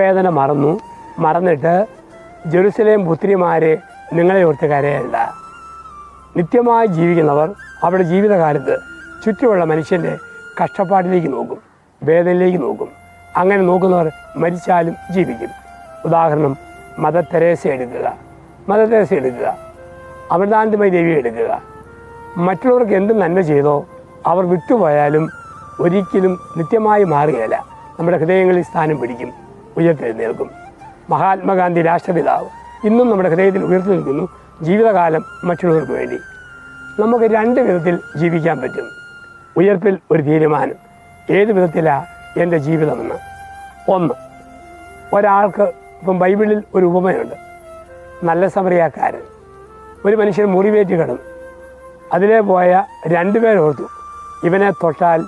വേദന മറന്നിട്ട് ജെറുസലേം പുത്രിമാരെ നിങ്ങളെ ഓർത്ത് കരയേണ്ട. നിത്യമായി ജീവിക്കുന്നവർ അവരുടെ ജീവിതകാലത്ത് ചുറ്റുമുള്ള മനുഷ്യൻ്റെ കഷ്ടപ്പാടിലേക്ക് നോക്കും, വേദനയിലേക്ക് നോക്കും. അങ്ങനെ നോക്കുന്നവർ മരിച്ചാലും ജീവിക്കും. ഉദാഹരണം മദർ തെരേസ എടുക്കുക. അമൃതാനന്ദമയി ദേവി എടുക്കുക. മറ്റുള്ളവർക്ക് എന്ത് നന്മ ചെയ്തോ അവർ വിട്ടുപോയാലും ഒരിക്കലും നിത്യമായി മാറുകയില്ല. നമ്മുടെ ഹൃദയങ്ങളിൽ സ്ഥാനം പിടിക്കും, ഉയർത്തെഴുന്നേൽക്കും. മഹാത്മാഗാന്ധി രാഷ്ട്രപിതാവ് ഇന്നും നമ്മുടെ ഹൃദയത്തിൽ ഉയർത്തി നിൽക്കുന്നു, ജീവിതകാലം മറ്റുള്ളവർക്ക് വേണ്ടി. നമുക്ക് രണ്ട് വിധത്തിൽ ജീവിക്കാൻ പറ്റും. ഉയർപ്പിൽ ഒരു തീരുമാനം, ഏത് വിധത്തിലാണ് എൻ്റെ ജീവിതമെന്ന്. ഒന്ന്, ഒരാൾക്ക് ഇപ്പം ബൈബിളിൽ ഒരു ഉപമയുണ്ട്. നല്ല സമറിയാക്കാരൻ. ഒരു മനുഷ്യൻ മുറിവേറ്റ് കിടന്നു. അതിലെ പോയ രണ്ടുപേരോർത്തു, ഇവനെ തൊട്ടാൽ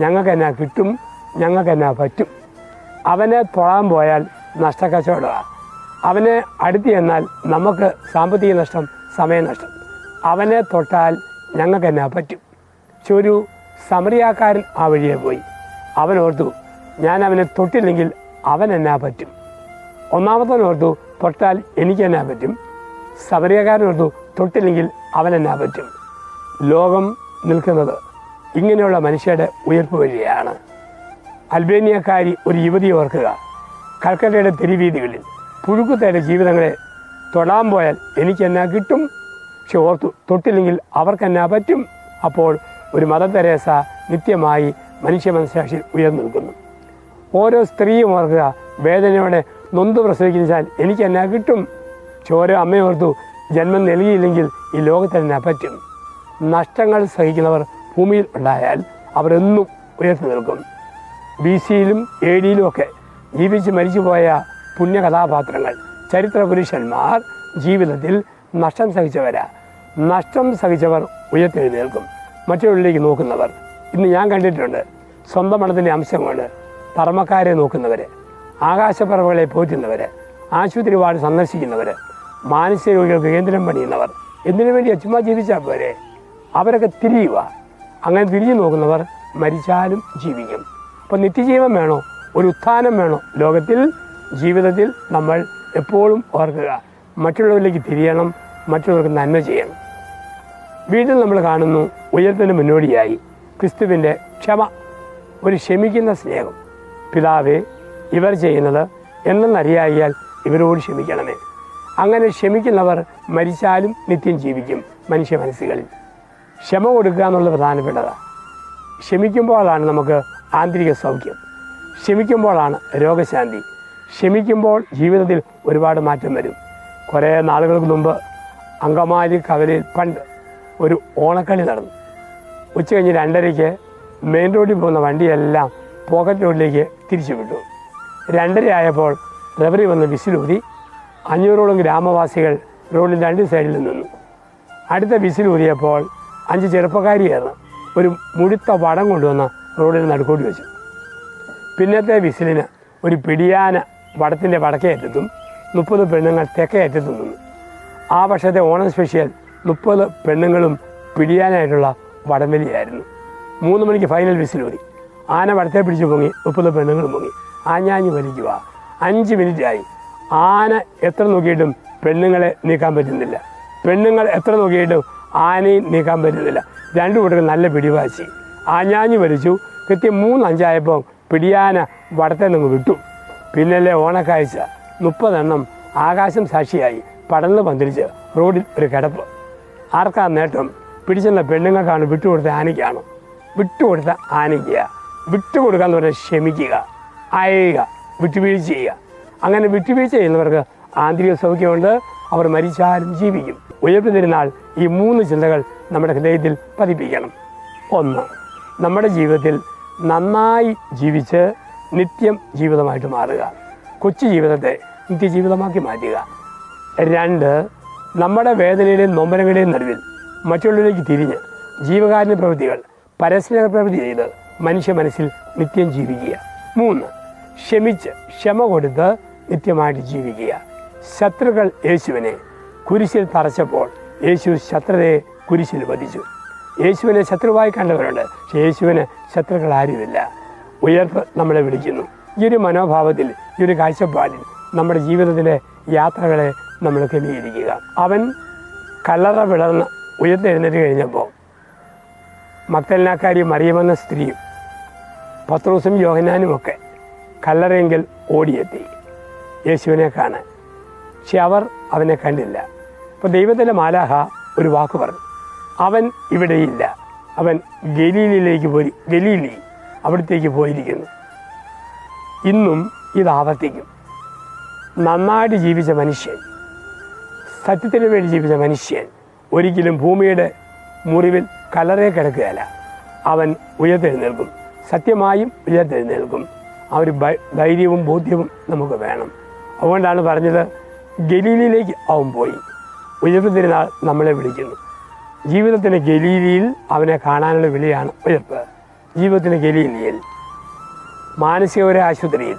ഞങ്ങൾക്ക് എന്നാ കിട്ടും, ഞങ്ങൾക്ക് എന്നാ പറ്റും. അവനെ തൊഴാൻ പോയാൽ നഷ്ടക്കച്ചവടമാണ്. അവനെ അടുത്ത് ചെന്നാൽ നമുക്ക് സാമ്പത്തിക നഷ്ടം, സമയനഷ്ടം. അവനെ തൊട്ടാൽ ഞങ്ങൾക്ക് എന്നാ പറ്റും. പക്ഷെ ഒരു സമറിയാക്കാരൻ ആ വഴിയെ പോയി. അവനോർത്തു, ഞാൻ അവനെ തൊട്ടില്ലെങ്കിൽ അവൻ എന്നാ പറ്റും. ഒന്നാമത്തവനോർത്തു, തൊട്ടാൽ എനിക്ക് എന്നാ പറ്റും. സമറിയാക്കാരനോർത്തു, തൊട്ടില്ലെങ്കിൽ അവൻ എന്നാ പറ്റും. ലോകം നിൽക്കുന്നത് ഇങ്ങനെയുള്ള മനുഷ്യരുടെ ഉയർപ്പ് വഴിയാണ്. അൽബേനിയക്കാരി ഒരു യുവതിയെ ഓർക്കുക. കൽക്കട്ടയുടെ തെരുവീതികളിൽ പുഴുക്കുത്തയുടെ ജീവിതങ്ങളെ തൊടാൻ പോയാൽ എനിക്കെന്നാ കിട്ടും, പക്ഷെ ഓർത്തു തൊട്ടില്ലെങ്കിൽ അവർക്കെന്നാ പറ്റും. അപ്പോൾ ഒരു മദർ തെരേസ നിത്യമായി മനുഷ്യ മനസ്സാക്ഷിയിൽ ഉയർന്നു നിൽക്കുന്നു. ഓരോ സ്ത്രീയും ഓർക്കുക, വേദനയോടെ നൊന്ത് പ്രസവിച്ചാൽ എനിക്കെന്നാ കിട്ടും, പക്ഷെ ഓരോ അമ്മയോർത്തു ജന്മം നൽകിയില്ലെങ്കിൽ ഈ ലോകത്തെന്നാ പറ്റും. നഷ്ടങ്ങൾ സഹിക്കുന്നവർ ഭൂമിയിൽ ഉണ്ടായാൽ അവരെന്നും ഉയർത്തി നിൽക്കും. BC-യിലും AD-യിലും ഒക്കെ ജീവിച്ച് മരിച്ചുപോയ പുണ്യകഥാപാത്രങ്ങൾ, ചരിത്ര പുരുഷന്മാർ ജീവിതത്തിൽ നഷ്ടം സഹിച്ചവരാ. നഷ്ടം സഹിച്ചവർ ഉയർത്തെഴുന്നേൽക്കും. മറ്റുള്ളവരിലേക്ക് നോക്കുന്നവർ ഇന്ന് ഞാൻ കണ്ടിട്ടുണ്ട്. സ്വന്തം മണത്തിൻ്റെ അംശം കൊണ്ട് തർമ്മക്കാരെ നോക്കുന്നവർ, ആകാശപ്പറവുകളെ പോറ്റുന്നവർ, ആശുപത്രി വാർഡ് സന്ദർശിക്കുന്നവർ, മാനസിക രോഗികൾക്ക് കേന്ദ്രം പണിയുന്നവർ, എന്തിനു വേണ്ടി ചുമ്മാ ജീവിച്ചാൽ പോരെ, അവരൊക്കെ തിരിയുക. അങ്ങനെ തിരിഞ്ഞു നോക്കുന്നവർ മരിച്ചാലും ജീവിക്കും. അപ്പോൾ നിത്യജീവൻ വേണോ, ഒരു ഉത്ഥാനം വേണോ ലോകത്തിൽ? ജീവിതത്തിൽ നമ്മൾ എപ്പോഴും ഓർക്കുക, മറ്റുള്ളവരിലേക്ക് തിരിയണം, മറ്റുള്ളവർക്ക് നന്മ ചെയ്യണം. വീട്ടിൽ നമ്മൾ കാണുന്നു ഉയർത്തിന് മുന്നോടിയായി ക്രിസ്തുവിൻ്റെ ക്ഷമ, ഒരു ക്ഷമിക്കുന്ന സ്നേഹം. പിതാവേ, ഇവർ ചെയ്യുന്നത് എന്തെന്നറിയായാൽ ഇവരോട് ക്ഷമിക്കണമേ. അങ്ങനെ ക്ഷമിക്കുന്നവർ മരിച്ചാലും നിത്യം ജീവിക്കും. മനുഷ്യ മനസ്സുകളിൽ ക്ഷമ കൊടുക്കുക എന്നുള്ളത് പ്രധാനപ്പെട്ടതാണ്. ക്ഷമിക്കുമ്പോഴാണ് നമുക്ക് ആന്തരിക സൗഖ്യം, ക്ഷമിക്കുമ്പോഴാണ് രോഗശാന്തി, ക്ഷമിക്കുമ്പോൾ ജീവിതത്തിൽ ഒരുപാട് മാറ്റം വരും. കുറേ നാളുകൾക്ക് മുമ്പ് അങ്കമാലി കവലയിൽ പണ്ട് ഒരു ഓണക്കളി നടന്നു. ഉച്ച കഴിഞ്ഞ് 2:30 മെയിൻ റോഡിൽ പോകുന്ന വണ്ടിയെല്ലാം പോക്കറ്റ് റോഡിലേക്ക് തിരിച്ചു വിട്ടു. 2:30 ആയപ്പോൾ റെഫറി വന്ന് വിസിലൂതി. 500ഓളം ഗ്രാമവാസികൾ റോഡിൽ 2 സൈഡിൽ നിന്നു. അടുത്ത വിസിലൂതിയപ്പോൾ 5 ചെറുപ്പക്കാരിയായിരുന്നു ഒരു മുഴുത്ത വടം കൊണ്ടുവന്ന് റോഡിന് നടുക്കോട്ട് വെച്ചു. പിന്നത്തെ വിസിലിന് ഒരു പിടിയാന വടത്തിൻ്റെ വടക്കേ അറ്റത്തും 30 പെണ്ണുങ്ങൾ തെക്കേ അറ്റത്തും നിന്നു. ആ വർഷത്തെ ഓണം സ്പെഷ്യൽ 30 പെണ്ണുങ്ങളും പിടിയാനായിട്ടുള്ള വടംവലിയായിരുന്നു. 3 മണിക്ക് ഫൈനൽ വിസിലൂതി. ആന വടത്തെ പിടിച്ച് പൊങ്ങി, 30 പെണ്ണുങ്ങളും പൊങ്ങി. ആഞ്ഞാഞ്ഞ് വലിക്കുക. 5 മിനിറ്റായി. ആന എത്ര നോക്കിയിട്ടും പെണ്ണുങ്ങളെ നീക്കാൻ പറ്റുന്നില്ല, പെണ്ണുങ്ങൾ എത്ര നോക്കിയിട്ടും ആനയും നീക്കാൻ പറ്റുന്നില്ല. 2 കൂട്ടരും നല്ല പിടിവാശി. ആഞ്ഞാഞ്ഞ് വലിച്ചു. കൃത്യം 3:05 ആയപ്പോൾ പിടിയാന വടത്തെ നിന്ന് വിട്ടു. പിന്നല്ലേ ഓണക്കാഴ്ച. 30 എണ്ണം ആകാശം സാക്ഷിയായി പടർന്ന് പന്തിരിച്ച് റോഡിൽ ഒരു കിടപ്പ്. ആർക്കാ നേട്ടം? പിടിച്ചെന്ന പെണ്ണുങ്ങൾക്കാണ്, വിട്ടുകൊടുത്ത ആനയ്ക്കാണ്? വിട്ടുകൊടുത്ത ആനയ്ക്കുക. വിട്ടുകൊടുക്കുക എന്ന് പറഞ്ഞാൽ ക്ഷമിക്കുക, അയയുക, വിട്ടുവീഴ്ച ചെയ്യുക. അങ്ങനെ വിട്ടുവീഴ്ച ചെയ്യുന്നവർക്ക് ആന്തരിക സൗഖ്യമുണ്ട്, അവർ മരിച്ചാലും ജീവിക്കും. ഉയർപ്പ് തിരുനാൾ ഈ 3 ചിന്തകൾ നമ്മുടെ ഹൃദയത്തിൽ പതിപ്പിക്കണം. 1, നമ്മുടെ ജീവിതത്തിൽ നന്നായി ജീവിച്ച് നിത്യം ജീവിതമായിട്ട് മാറുക, കൊച്ചു ജീവിതത്തെ നിത്യജീവിതമാക്കി മാറ്റുക. 2, നമ്മുടെ വേദനയുടെയും നൊമ്പരങ്ങളുടെയും നടുവിൽ മറ്റുള്ളവരിലേക്ക് തിരിഞ്ഞ് ജീവകാരുണ്യ പ്രവൃത്തികൾ, പരസ്നേഹ പ്രവൃത്തി ചെയ്ത് മനുഷ്യ മനസ്സിൽ നിത്യം ജീവിക്കുക. 3, ക്ഷമിച്ച് ക്ഷമ കൊടുത്ത് നിത്യമായിട്ട് ജീവിക്കുക. ശത്രുക്കൾ യേശുവിനെ കുരിശിൽ തറച്ചപ്പോൾ യേശു ശത്രുതയെ കുരിശിൽ വധിച്ചു. യേശുവിനെ ശത്രുവായി കണ്ടവരുണ്ട്, പക്ഷേ യേശുവിന് ശത്രുക്കൾ ആരുമില്ല. ഉയർപ്പ് നമ്മളെ വിളിക്കുന്നു. ഈ ഒരു മനോഭാവത്തിൽ, ഈ ഒരു കാഴ്ചപ്പാടിൽ നമ്മുടെ ജീവിതത്തിലെ യാത്രകളെ നമ്മൾ ക്രമീകരിക്കുക. അവൻ കല്ലറ വിളർന്ന് ഉയർത്തെഴുന്നേറ്റ് കഴിഞ്ഞപ്പോൾ മഗ്ദലനാക്കാരി മറിയമെന്ന സ്ത്രീയും പത്രോസും യോഹന്നാനുമൊക്കെ കല്ലറയെങ്കിൽ ഓടിയെത്തി യേശുവിനെ കാണാൻ. പക്ഷെ അവർ അവനെ കണ്ടില്ല. അപ്പോൾ ദൈവത്തിൻ്റെ മാലാഹ ഒരു വാക്ക് പറഞ്ഞു, അവൻ ഇവിടെയില്ല, അവൻ ഗലീലയിലേക്ക് പോയി, ഗലീലി അവിടത്തേക്ക് പോയിരിക്കുന്നു. ഇന്നും ഇത് ആവർത്തിക്കും. നന്നായിട്ട് ജീവിച്ച മനുഷ്യൻ, സത്യത്തിന് വേണ്ടി ജീവിച്ച മനുഷ്യൻ ഒരിക്കലും ഭൂമിയുടെ മുറിവിൽ കല്ലറയിൽ കിടക്കുകയല്ല, അവൻ ഉയർത്തെഴുന്നേൽക്കും. സത്യമായും ഉയർത്തെഴുന്നേൽക്കും. ആ ഒരു ധൈര്യവും ബോധ്യവും നമുക്ക് വേണം. അതുകൊണ്ടാണ് പറഞ്ഞത്, ഗലീലയിലേക്ക് അവൻ പോയി. ഉയർപ്പ് തിരുനാൾ നമ്മളെ വിളിക്കുന്നു. ജീവിതത്തിൻ്റെ ഗലീലിയിൽ അവനെ കാണാനുള്ള വിളിയാണ് ഉയർപ്പ്. ജീവിതത്തിൻ്റെ ഗലീലിയിൽ, മാനസികപര ആശുപത്രിയിൽ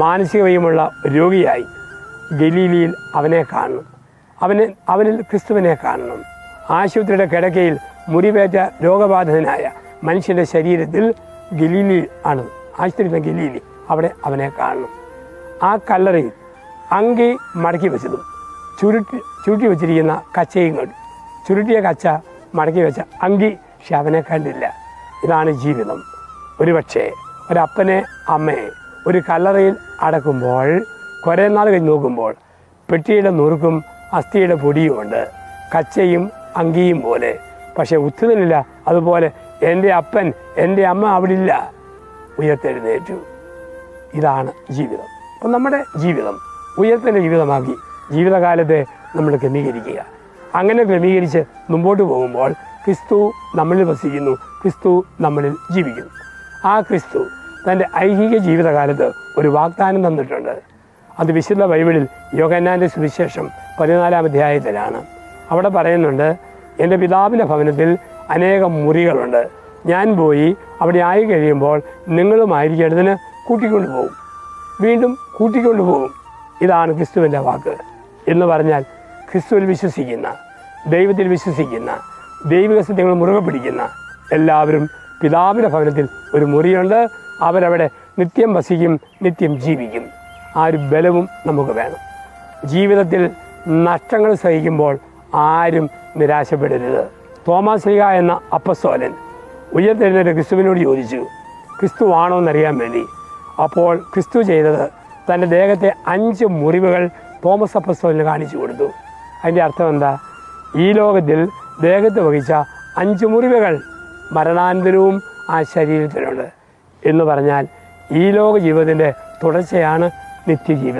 മാനസിക വൈകല്യമുള്ള രോഗിയായി ഗലീലിയിൽ അവനെ കാണണം. അവനിൽ ക്രിസ്തുവിനെ കാണണം. ആശുപത്രിയുടെ കിടക്കയിൽ മുറിവേറ്റ രോഗബാധിതനായ മനുഷ്യൻ്റെ ശരീരത്തിൽ ഗലീലി ആണ്, ആശുപത്രിയിലെ ഗലീലി, അവിടെ അവനെ കാണണം. ആ കല്ലറയിൽ അങ്കി മടക്കി വെച്ചതും ചുരുട്ടി വെച്ചിരിക്കുന്ന കച്ചയും കണ്ടു. ചുരുട്ടിയ കച്ച മടക്കി വെച്ച അങ്കി, പക്ഷെ അവനെ കണ്ടില്ല. ഇതാണ് ജീവിതം. ഒരുപക്ഷെ ഒരപ്പനെ അമ്മയെ ഒരു കല്ലറയിൽ അടക്കുമ്പോൾ കുറേ നാൾ കഴിഞ്ഞ് നോക്കുമ്പോൾ പെട്ടിയുടെ നുറുക്കും അസ്ഥിയുടെ പൊടിയുമുണ്ട്, കച്ചയും അങ്കിയും പോലെ. പക്ഷെ ഉത്തരനില്ല. അതുപോലെ എൻ്റെ അപ്പൻ, എൻ്റെ അമ്മ അവിടെ ഇല്ല, ഉയർത്തെഴുന്നേറ്റു. ഇതാണ് ജീവിതം. അപ്പം നമ്മുടെ ജീവിതം ഉയർത്തിൻ്റെ ജീവിതമാക്കി ജീവിതകാലത്തെ നമ്മൾ ക്രമീകരിക്കുക. അങ്ങനെ ക്രമീകരിച്ച് മുമ്പോട്ട് പോകുമ്പോൾ ക്രിസ്തു നമ്മളിൽ വസിക്കുന്നു, ക്രിസ്തു നമ്മളിൽ ജീവിക്കുന്നു. ആ ക്രിസ്തു തൻ്റെ ഐഹിക ജീവിതകാലത്ത് ഒരു വാഗ്ദാനം തന്നിട്ടുണ്ട്. അത് വിശുദ്ധ ബൈബിളിൽ യോഹന്നാൻ്റെ സുവിശേഷം 14-ാം അധ്യായത്തിലാണ്. അവിടെ പറയുന്നുണ്ട്, എൻ്റെ പിതാവിൻ്റെ ഭവനത്തിൽ അനേകം മുറികളുണ്ട്, ഞാൻ പോയി അവിടെ ആയി കഴിയുമ്പോൾ നിങ്ങളുമായിരിക്കേണ്ടതിന് കൂട്ടിക്കൊണ്ടു പോകും, വീണ്ടും കൂട്ടിക്കൊണ്ടു പോകും. ഇതാണ് ക്രിസ്തുവിൻ്റെ വാക്ക്. എന്ന് പറഞ്ഞാൽ ക്രിസ്തുവിൽ വിശ്വസിക്കുന്ന, ദൈവത്തിൽ വിശ്വസിക്കുന്ന, ദൈവിക സത്യങ്ങൾ മുറുകെ പിടിക്കുന്ന എല്ലാവരും പിതാവിൻ്റെ ഭവനത്തിൽ ഒരു മുറിയുണ്ട്. അവരവിടെ നിത്യം വസിക്കും, നിത്യം ജീവിക്കും. ആ ഒരു ബലവും നമുക്ക് വേണം. ജീവിതത്തിൽ നഷ്ടങ്ങൾ സഹിക്കുമ്പോൾ ആരും നിരാശപ്പെടരുത്. തോമാസ് ശ്ലീഹ എന്ന അപ്പസ്തോലൻ ഉയർത്തെഴുന്നേറ്റ് ക്രിസ്തുവിനോട് ചോദിച്ചു, ക്രിസ്തു ആണോ എന്നറിയാൻ വേണ്ടി. അപ്പോൾ ക്രിസ്തു ചെയ്തത് തൻ്റെ ദേഹത്തെ 5 മുറിവുകൾ തോമസ് അപ്പസ്തോലിന് കാണിച്ചു കൊടുത്തു. അതിൻ്റെ അർത്ഥം എന്താ? ഈ ലോകത്തിൽ ദേഹത്ത് വഹിച്ച 5 മുറിവുകൾ മരണാനന്തരവും ആ ശരീരത്തിലുണ്ട്. എന്ന് പറഞ്ഞാൽ ഈ ലോക ജീവിതത്തിൻ്റെ തുടർച്ചയാണ് നിത്യജീവിതം.